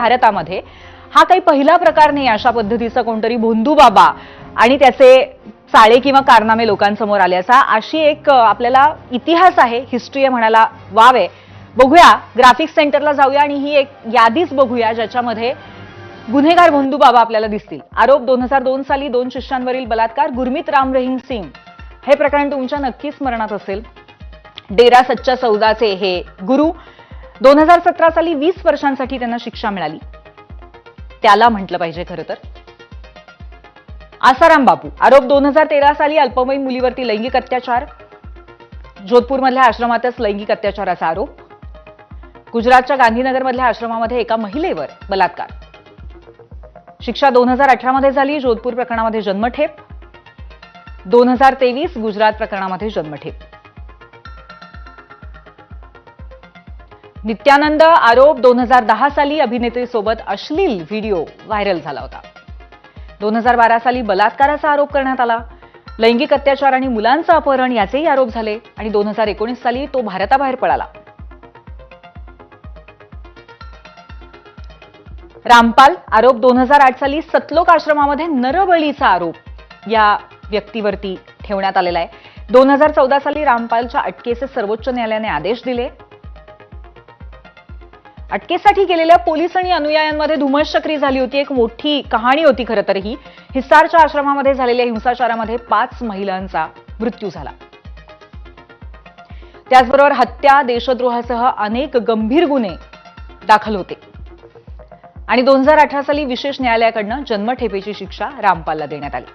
भारतामध्ये हा काही पहिला प्रकार नाही अशा पद्धतीचा कोणतरी भोंदू बाबा आणि त्याचे चाळे किंवा कारनामे लोकांसमोर आल्याचा अशी एक आपल्याला इतिहास आहे, हिस्ट्री आहे म्हणायला वाव आहे. बघूया, ग्राफिक्स सेंटरला जाऊया आणि ही एक यादीच बघूया ज्याच्यामध्ये गुन्हेगार भोंदू बाबा आपल्याला दिसतील. आरोप 2002 साली 2 शिष्यांवरील बलात्कार, गुरमीत राम रहीम सिंग हे प्रकरण तुमच्या नक्कीच स्मरणात असेल. डेरा सच्चा सौदाचे हे गुरु 2017 साली 20 वर्षांसाठी त्यांना शिक्षा मिळाली. त्याला म्हटलं पाहिजे खरं तर. आसाराम बापू आरोप 2013 साली अल्पवयीन मुलीवरती लैंगिक अत्याचार, जोधपूरमधल्या आश्रमातच लैंगिक अत्याचाराचा आरोप. गुजरातच्या गांधीनगरमधल्या आश्रमामध्ये एका महिलेवर बलात्कार, शिक्षा 2018 मध्ये झाली. जोधपूर प्रकरणामध्ये जन्मठेप. 2023 गुजरात प्रकरणामध्ये जन्मठेप. नित्यानंद आरोप 2010 साली अभिनेत्रीसोबत अश्लील व्हिडिओ व्हायरल झाला होता. 2012 साली बलात्काराचा आरोप करण्यात आला. लैंगिक अत्याचार आणि मुलांचं अपहरण याचेही आरोप झाले आणि 2019 साली तो भारताबाहेर पळाला. रामपाल आरोप 2008 साली सतलोक आश्रमामध्ये नरबळीचा आरोप या व्यक्तीवरती ठेवण्यात आलेला आहे. 2014 साली रामपालच्या अटकेचे सर्वोच्च न्यायालयाने आदेश दिले. अटकेसाठी गेलेल्या पोलीस आणि अनुयायांमध्ये धुमश्चक्री झाली होती. एक मोठी कहाणी होती खरं तर ही. हिसारच्या आश्रमामध्ये झालेल्या हिंसाचारामध्ये 5 महिलांचा मृत्यू झाला. त्याचबरोबर हत्या, देशद्रोहासह अनेक गंभीर गुन्हे दाखल होते आणि 2018 साली विशेष न्यायालयाकडनं जन्मठेपेची शिक्षा रामपालला देण्यात आली.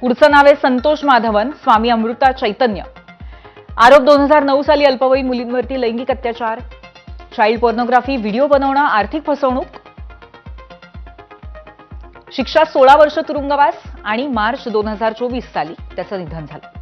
पुढचं नाव आहे संतोष माधवन, स्वामी अमृता चैतन्य. आरोप 2009 साली अल्पवयीन मुलींवरती लैंगिक अत्याचार, चाइल्ड पोर्नोग्राफी, व्हिडिओ बनवणं, आर्थिक फसवणूक. शिक्षा 16 वर्ष तुरुंगवास आणि मार्च 2024 साली त्याचं निधन झालं.